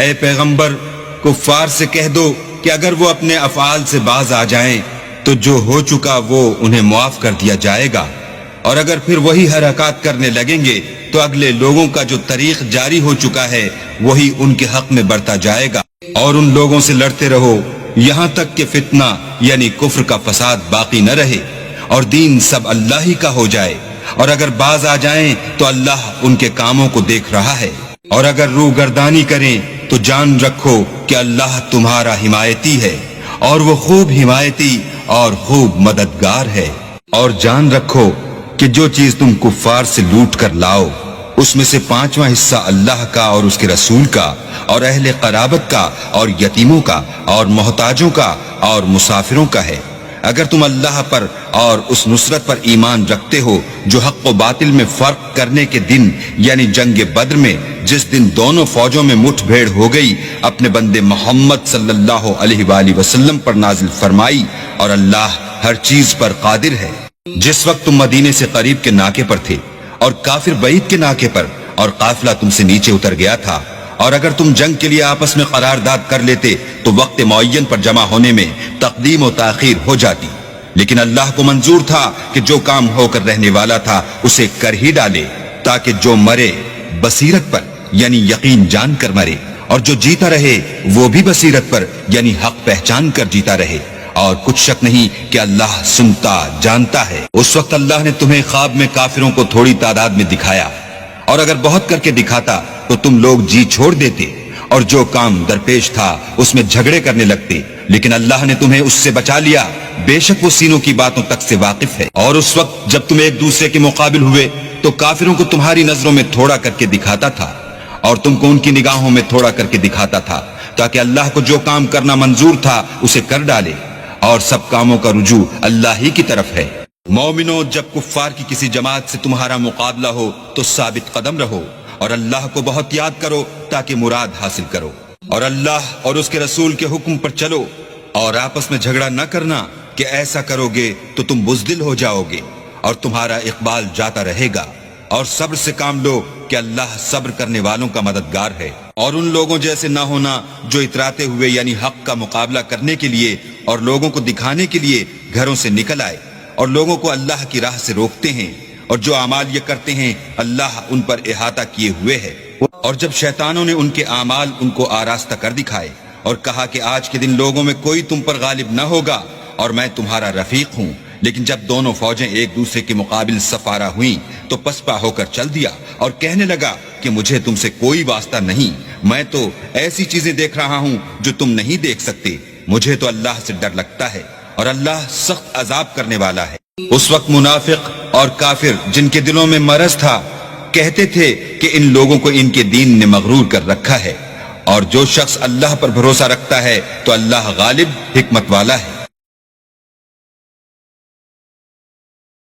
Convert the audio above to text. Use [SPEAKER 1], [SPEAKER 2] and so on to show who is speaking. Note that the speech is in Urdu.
[SPEAKER 1] اے پیغمبر کفار سے کہہ دو کہ اگر وہ اپنے افعال سے باز آ جائیں تو جو ہو چکا وہ انہیں معاف کر دیا جائے گا، اور اگر پھر وہی حرکات کرنے لگیں گے تو اگلے لوگوں کا جو طریق جاری ہو چکا ہے وہی ان کے حق میں برتا جائے گا، اور ان لوگوں سے لڑتے رہو یہاں تک کہ فتنہ یعنی کفر کا فساد باقی نہ رہے اور دین سب اللہ ہی کا ہو جائے، اور اگر باز آ جائیں تو اللہ ان کے کاموں کو دیکھ رہا ہے، اور اگر روح گردانی کریں تو جان رکھو کہ اللہ تمہارا حمایتی ہے اور وہ خوب حمایتی اور خوب مددگار ہے، اور جان رکھو کہ جو چیز تم کفار سے لوٹ کر لاؤ اس میں سے 5واں حصہ اللہ کا اور اس کے رسول کا اور اہل قرابت کا اور یتیموں کا اور محتاجوں کا اور مسافروں کا ہے۔ اگر تم اللہ پر اور اس نصرت پر ایمان رکھتے ہو جو حق و باطل میں فرق کرنے کے دن یعنی جنگ بدر میں جس دن دونوں فوجوں میں مٹھ بھیڑ ہو گئی اپنے بندے محمد صلی اللہ علیہ وآلہ وسلم پر نازل فرمائی، اور اللہ ہر چیز پر قادر ہے۔ جس وقت تم مدینے سے قریب کے ناکے پر تھے اور کافر بعید کے ناکے پر، اور قافلہ تم سے نیچے اتر گیا تھا، اور اگر تم جنگ کے لیے آپس میں قرارداد کر لیتے تو وقت معین پر جمع ہونے میں تقدیم و تاخیر ہو جاتی، لیکن اللہ کو منظور تھا کہ جو کام ہو کر رہنے والا تھا اسے کر ہی ڈالے، تاکہ جو مرے بصیرت پر یعنی یقین جان کر مرے، اور جو جیتا رہے وہ بھی بصیرت پر یعنی حق پہچان کر جیتا رہے، اور کچھ شک نہیں کہ اللہ سنتا جانتا ہے۔ اس وقت اللہ نے تمہیں خواب میں کافروں کو تھوڑی تعداد میں دکھایا، اور اگر بہت کر کے دکھاتا تو تم لوگ جی چھوڑ دیتے اور جو کام درپیش تھا اس میں جھگڑے کرنے لگتے، لیکن اللہ نے تمہیں اس سے بچا لیا، بے شک وہ سینوں کی باتوں تک سے واقف ہے۔ اور اس وقت جب تم ایک دوسرے کے مقابل ہوئے تو کافروں کو تمہاری نظروں میں تھوڑا کر کے دکھاتا تھا اور تم کو ان کی نگاہوں میں تھوڑا کر کے دکھاتا تھا، تاکہ اللہ کو جو کام کرنا منظور تھا اسے کر ڈالے، اور سب کاموں کا رجوع اللہ ہی کی طرف ہے۔ مومنو، جب کفار کی کسی جماعت سے تمہارا مقابلہ ہو تو ثابت قدم رہو اور اللہ کو بہت یاد کرو تاکہ مراد حاصل کرو، اور اللہ اور اس کے رسول کے حکم پر چلو، اور آپس میں جھگڑا نہ کرنا کہ ایسا کرو گے تو تم بزدل ہو جاؤ گے اور تمہارا اقبال جاتا رہے گا، اور صبر سے کام لو کہ اللہ صبر کرنے والوں کا مددگار ہے، اور ان لوگوں جیسے نہ ہونا جو اتراتے ہوئے یعنی حق کا مقابلہ کرنے کے لیے اور لوگوں کو دکھانے کے لیے گھروں سے نکل آئے اور لوگوں کو اللہ کی راہ سے روکتے ہیں، اور جو اعمال یہ کرتے ہیں اللہ ان پر احاطہ کیے ہوئے ہے۔ اور جب شیطانوں نے ان کے اعمال ان کو آراستہ کر دکھائے اور کہا کہ آج کے دن لوگوں میں کوئی تم پر غالب نہ ہوگا اور میں تمہارا رفیق ہوں، لیکن جب دونوں فوجیں ایک دوسرے کے مقابل سفارہ ہوئیں تو پسپا ہو کر چل دیا اور کہنے لگا کہ مجھے تم سے کوئی واسطہ نہیں، میں تو ایسی چیزیں دیکھ رہا ہوں جو تم نہیں دیکھ سکتے، مجھے تو اللہ سے ڈر لگتا ہے اور اللہ سخت عذاب کرنے والا ہے۔ اس وقت منافق اور کافر جن کے دلوں میں مرض تھا کہتے تھے کہ ان لوگوں کو ان کے دین نے مغرور کر رکھا ہے، اور جو شخص اللہ پر بھروسہ رکھتا ہے تو اللہ غالب حکمت والا ہے۔